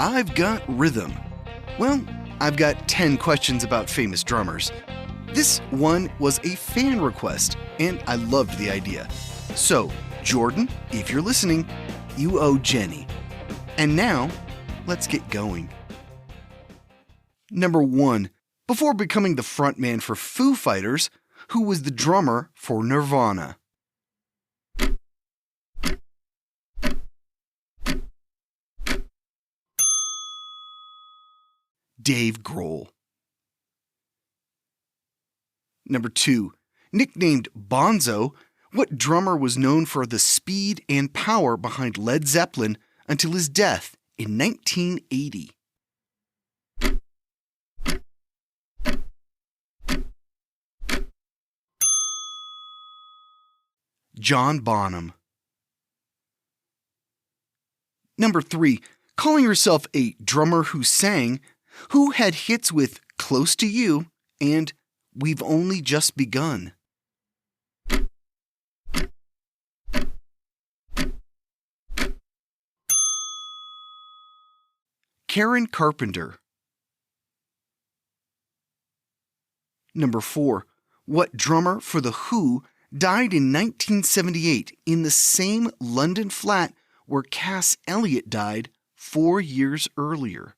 I've got rhythm. Well, I've got 10 questions about famous drummers. This one was a fan request, and I loved the idea. So, Jordan, if you're listening, you owe Jennie. And now, let's get going. Number 1. Before becoming the frontman for Foo Fighters, who was the drummer for Nirvana? Dave Grohl. Number 2. Nicknamed Bonzo, what drummer was known for the speed and power behind Led Zeppelin until his death in 1980? John Bonham. Number 3. Calling herself a drummer who sang, who had hits with Close to You and We've Only Just Begun? Karen Carpenter. Number 4. What drummer for The Who died in 1978 in the same London flat where Cass Elliot died 4 years earlier?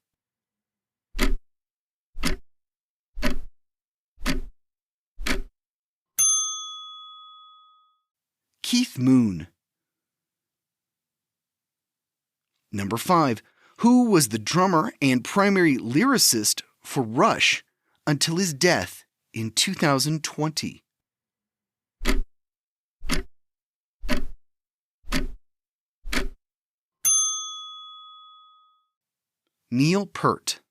Keith Moon. Number 5. Who was the drummer and primary lyricist for Rush until his death in 2020? Neil Peart.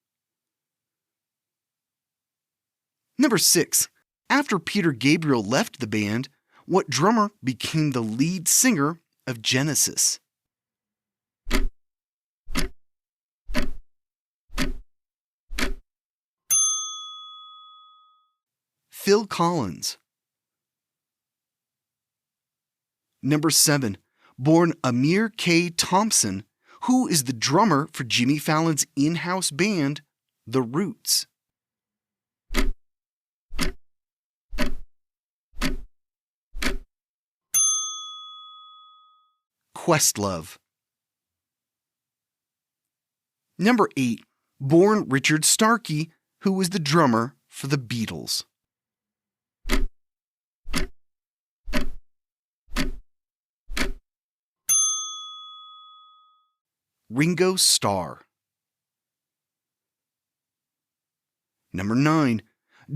Number 6. After Peter Gabriel left the band, what drummer became the lead singer of Genesis? Phil Collins. Number 7. Born Amir K. Thompson, who is the drummer for Jimmy Fallon's in-house band, The Roots? Questlove. Number 8. Born Richard Starkey, who was the drummer for the Beatles. Ringo Starr. Number 9.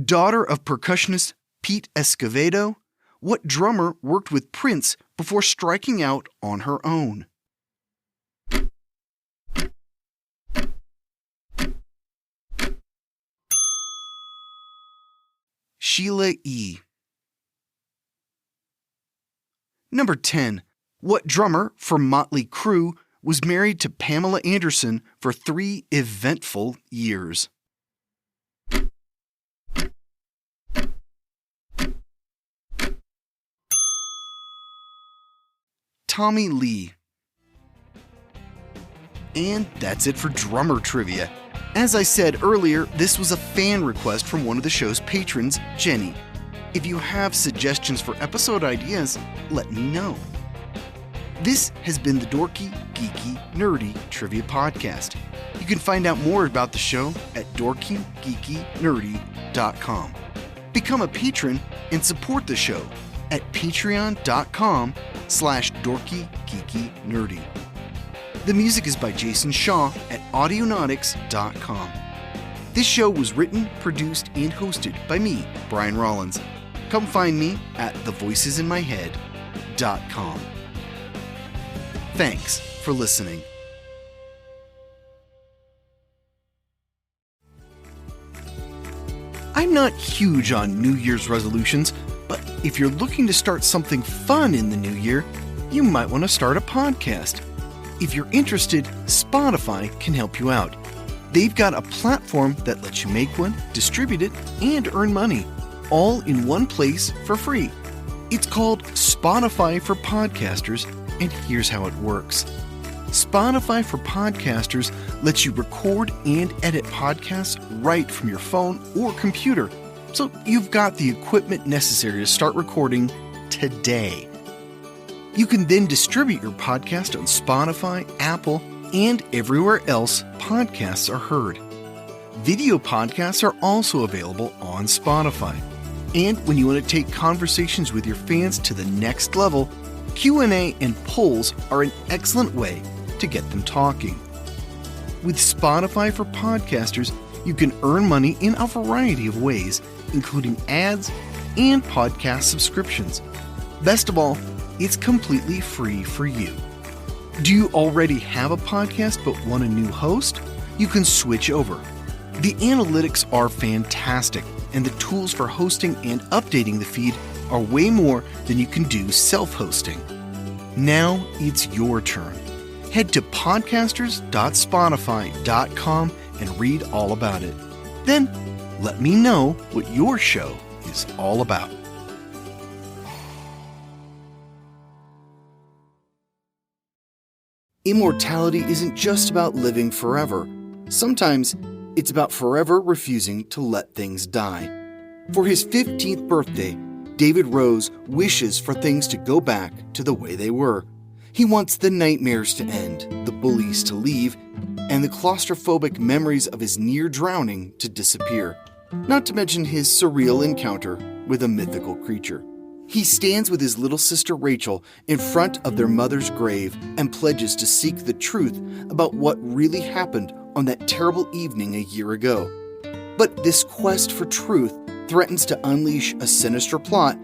Daughter of percussionist Pete Escovedo, what drummer worked with Prince before striking out on her own? Sheila E. Number 10. What drummer for Motley Crue was married to Pamela Anderson for 3 eventful years? Tommy Lee. And that's it for drummer trivia. As I said earlier, this was a fan request from one of the show's patrons, Jennie. If you have suggestions for episode ideas, let me know. This has been the Dorky, Geeky, Nerdy Trivia Podcast. You can find out more about the show at dorkygeekynerdy.com. Become a patron and support the show at patreon.com/dorkygeekynerdy. The music is by Jason Shaw at audionautics.com. This show was written, produced, and hosted by me, Brian Rollins. Come find me at thevoicesinmyhead.com. Thanks for listening. I'm not huge on New Year's resolutions, but if you're looking to start something fun in the new year, you might want to start a podcast. If you're interested, Spotify can help you out. They've got a platform that lets you make one, distribute it, and earn money, all in one place for free. It's called Spotify for Podcasters, and here's how it works. Spotify for Podcasters lets you record and edit podcasts right from your phone or computer, so you've got the equipment necessary to start recording today. You can then distribute your podcast on Spotify, Apple, and everywhere else podcasts are heard. Video podcasts are also available on Spotify. And when you want to take conversations with your fans to the next level, Q&A and polls are an excellent way to get them talking. With Spotify for Podcasters, you can earn money in a variety of ways, including ads and podcast subscriptions. Best of all, it's completely free for you. Do you already have a podcast but want a new host? You can switch over. The analytics are fantastic, and the tools for hosting and updating the feed are way more than you can do self-hosting. Now it's your turn. Head to podcasters.spotify.com and read all about it. Then let me know what your show is all about. Immortality isn't just about living forever. Sometimes it's about forever refusing to let things die. For his 15th birthday, David Rose wishes for things to go back to the way they were. He wants the nightmares to end, the bullies to leave, and the claustrophobic memories of his near drowning to disappear. Not to mention his surreal encounter with a mythical creature. He stands with his little sister Rachel in front of their mother's grave and pledges to seek the truth about what really happened on that terrible evening a year ago. But this quest for truth threatens to unleash a sinister plot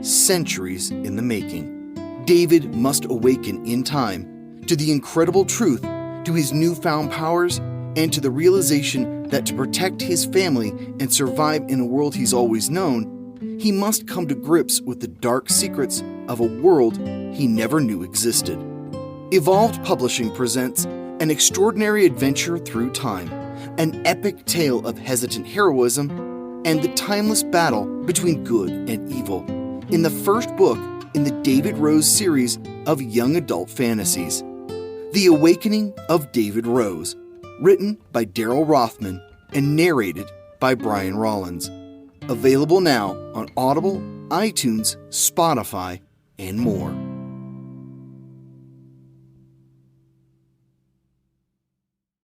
centuries in the making. David must awaken in time to the incredible truth, to his newfound powers, and to the realization that to protect his family and survive in a world he's always known, he must come to grips with the dark secrets of a world he never knew existed. Evolved Publishing presents An Extraordinary Adventure Through Time, an epic tale of hesitant heroism and the timeless battle between good and evil, in the first book in the David Rose series of young adult fantasies. The Awakening of David Rose, written by Daryl Rothman and narrated by Brian Rollins. Available now on Audible, iTunes, Spotify, and more.